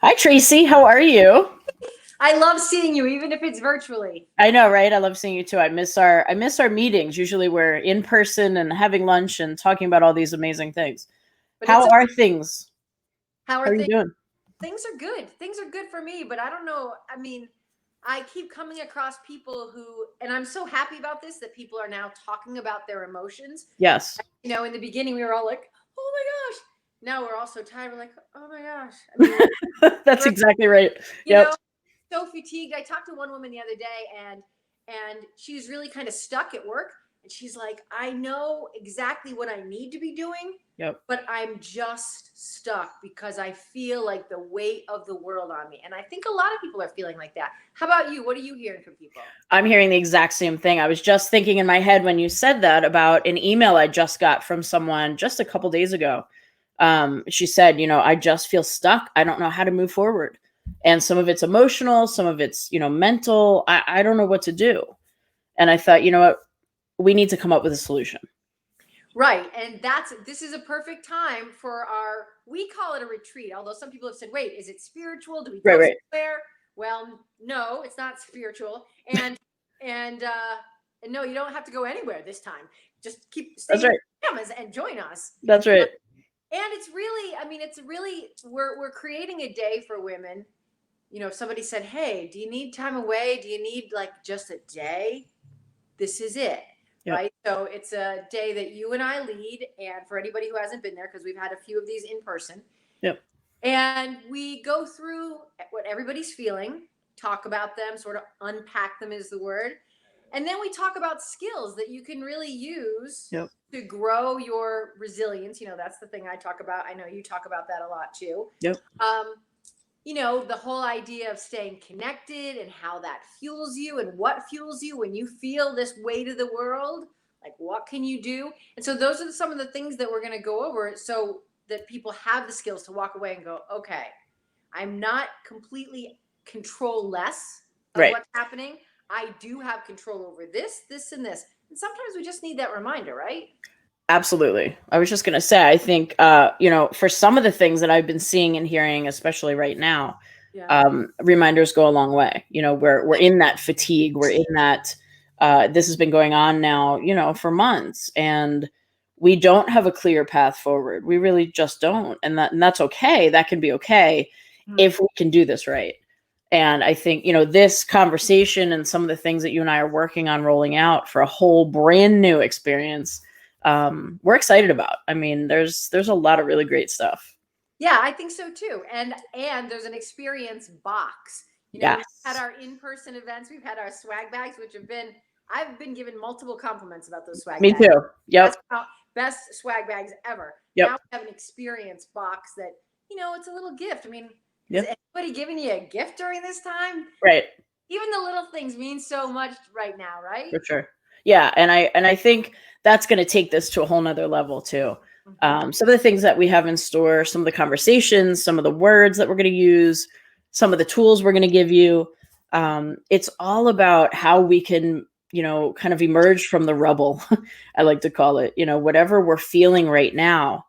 Hi, Tracy. How are you? I love seeing you, even if it's virtually. I know, right? I love seeing you too. I miss our meetings. Usually we're in person and having lunch and talking about all these amazing things. But it's How a, are things? how How are are you things? doing? Things are good. Things are good for me, but I don't know. I mean, I keep coming across people who, and I'm so happy about this that people are now talking about their emotions. Yes. In the beginning, we were all like, "Oh my gosh!" Now we're all so tired. We're like, "Oh my gosh!" I mean, That's we're, exactly right. you Yep. know, so fatigued. I talked to one woman the other day, and she's really kind of stuck at work, and she's like, I know exactly what I need to be doing, Yep. but I'm just stuck because I feel like the weight of the world on me. And I think a lot of people are feeling like that. How about you? What are you hearing from people? I'm hearing the exact same thing. I was just thinking in my head when you said that about an email I just got from someone just a couple days ago. She said, I just feel stuck. I don't know how to move forward. And some of it's emotional, some of it's, mental. I don't know what to do. And I thought, you know what? We need to come up with a solution. Right. And this is a perfect time for we call it a retreat. Although some people have said, wait, is it spiritual? Do we Right, go right. somewhere? Well, no, it's not spiritual. And no, you don't have to go anywhere this time. Just stay That's in your right. pajamas and join us. That's right. And it's really, I mean, it's really, we're creating a day for women. If somebody said, hey, do you need time away? Do you need like just a day? This is it. Yep. Right. So it's a day that you and I lead. And for anybody who hasn't been there, because we've had a few of these in person, Yep. and we go through what everybody's feeling, talk about them, sort of unpack them is the word. And then we talk about skills that you can really use Yep. to grow your resilience. That's the thing I talk about. I know you talk about that a lot too. Yep. The whole idea of staying connected and how that fuels you and what fuels you when you feel this weight of the world. Like, what can you do? And so, those are some of the things that we're going to go over so that people have the skills to walk away and go, okay, I'm not completely control less of Right. what's happening. I do have control over this, this, and this. And sometimes we just need that reminder, right? Absolutely. I was just going to say, I think, for some of the things that I've been seeing and hearing, especially right now, Yeah. reminders go a long way. We're in that fatigue. We're in that, this has been going on now, for months, and we don't have a clear path forward. We really just don't. And that's okay. That can be okay if we can do this right. And I think, this conversation and some of the things that you and I are working on rolling out for a whole brand new experience, we're excited about. I mean, there's a lot of really great stuff. Yeah, I think so too. And there's an experience box. Yes. We've had our in-person events, we've had our swag bags, which I've been given multiple compliments about those swag Me bags. too. Yep. Best swag bags ever. Yep. Now we have an experience box that, it's a little gift. I mean, Yep. is anybody giving you a gift during this time? Right. Even the little things mean so much right now, right? For sure. Yeah. And I think that's going to take this to a whole nother level too. Some of the things that we have in store, some of the conversations, some of the words that we're going to use, some of the tools we're going to give you. It's all about how we can, kind of emerge from the rubble. I like to call it, whatever we're feeling right now.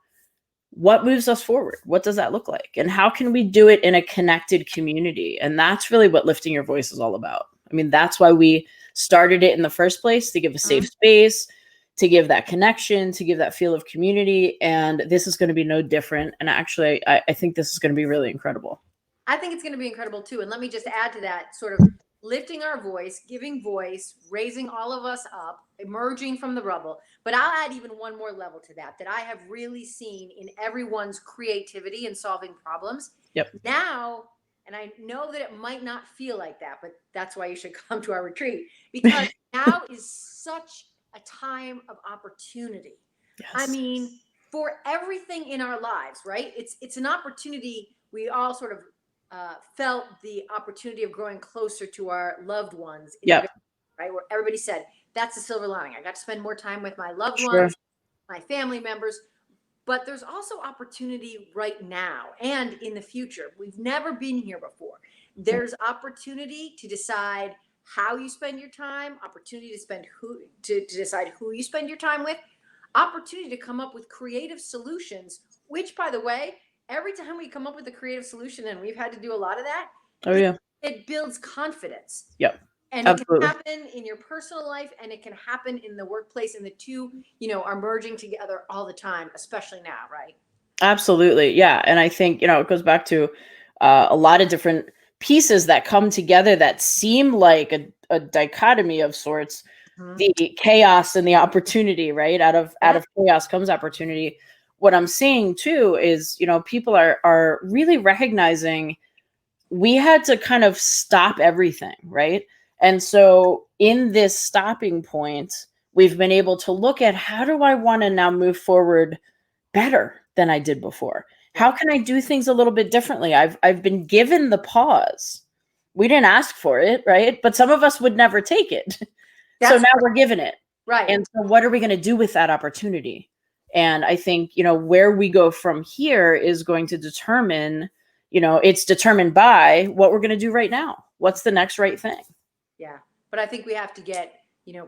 What moves us forward? What does that look like? And how can we do it in a connected community? And that's really what lifting your voice is all about. I mean, that's why we started it in the first place, to give a safe space, to give that connection, to give that feel of community. And this is going to be no different. And actually, I think this is going to be really incredible. I think it's going to be incredible too. And let me just add to that, sort of lifting our voice, giving voice, raising all of us up, emerging from the rubble. But I'll add even one more level to that I have really seen in everyone's creativity in solving problems. Yep. Now, and I know that it might not feel like that, but that's why you should come to our retreat, because now is such a time of opportunity. Yes. I mean, for everything in our lives, right? It's an opportunity. We all sort of felt the opportunity of growing closer to our loved ones. Yep. Right, where everybody said, that's the silver lining. I got to spend more time with my loved Sure. ones, my family members. But there's also opportunity right now and in the future. We've never been here before. There's opportunity to decide how you spend your time, opportunity to decide who you spend your time with, opportunity to come up with creative solutions, which, by the way, every time we come up with a creative solution, and we've had to do a lot of that, Oh yeah. it builds confidence. Yep. And it can Absolutely. happen in your personal life, and it can happen in the workplace, and the two, are merging together all the time, especially now, right? Absolutely. Yeah. And I think, it goes back to a lot of different pieces that come together that seem like a dichotomy of sorts. Mhm. The chaos and the opportunity, right? Out of Yeah. chaos comes opportunity. What I'm seeing too is, people are really recognizing we had to kind of stop everything, right? And so in this stopping point, we've been able to look at how do I want to now move forward better than I did before? How Yeah. can I do things a little bit differently? I've been given the pause. We didn't ask for it, right? But some of us would never take it. So That's now we're given it. right. And so what are we going to do with that opportunity? And I think, where we go from here is going to determine, it's determined by what we're going to do right now. What's the next right thing? Yeah. But I think we have to get,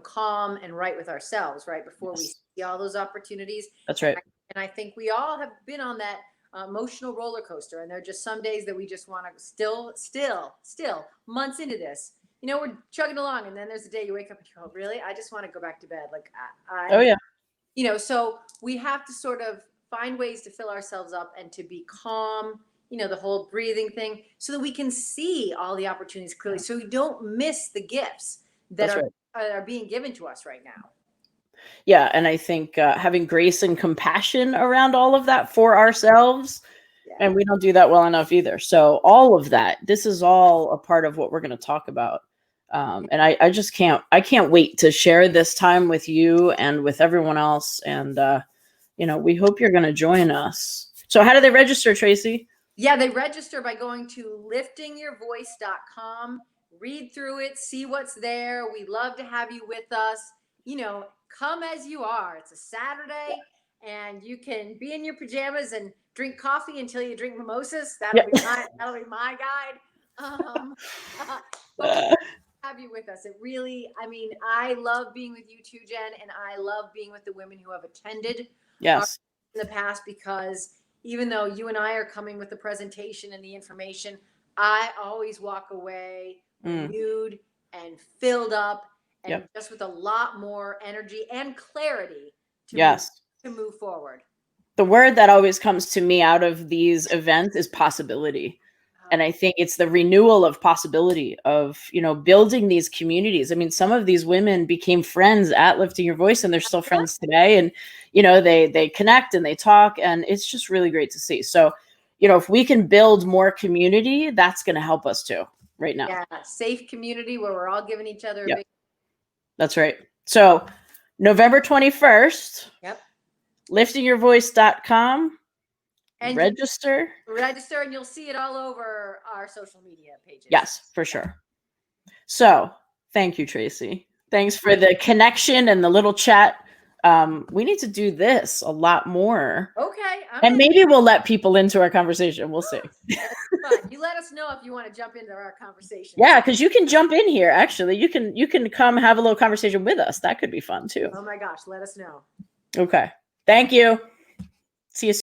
calm and right with ourselves, right? Before we Yes. see all those opportunities. That's right. And I think we all have been on that emotional roller coaster. And there are just some days that we just want to still months into this, we're chugging along. And then there's a day you wake up and you go, really? I just want to go back to bed. Like Oh yeah. so we have to sort of find ways to fill ourselves up and to be calm, the whole breathing thing, so that we can see all the opportunities clearly, so we don't miss the gifts that That's are being given to us right now. Yeah. And I think having grace and compassion around all of that for ourselves, Yeah. and we don't do that well enough either. So all of that, this is all a part of what we're going to talk about. And I just can't wait to share this time with you and with everyone else. And, we hope you're going to join us. So how do they register, Tracy? Yeah, they register by going to liftingyourvoice.com, read through it, see what's there. We love to have you with us. Come as you are. It's a Saturday, and you can be in your pajamas and drink coffee until you drink mimosas. That'll be my guide. But we have you with us. It really, I love being with you too, Jen, and I love being with the women who have attended Yes. in the past, because even though you and I are coming with the presentation and the information, I always walk away renewed and filled up, and just with a lot more energy and clarity to move forward. The word that always comes to me out of these events is possibility. And I think it's the renewal of possibility of, building these communities. I mean, some of these women became friends at Lifting Your Voice, and they're still friends today. And, they connect and they talk, and it's just really great to see. So, if we can build more community, that's going to help us too right now. Yeah. Safe community where we're all giving each other a big. That's right. So November 21st, liftingyourvoice.com. And register, and you'll see it all over our social media pages. Yes, for sure. So thank you, Tracy. Thanks for the connection and the little chat. We need to do this a lot more. Okay. And maybe we'll let people into our conversation. We'll see. You let us know if you want to jump into our conversation. Yeah, because you can jump in here. Actually, you can come have a little conversation with us. That could be fun too. Oh my gosh, let us know. Okay. Thank you. See you soon.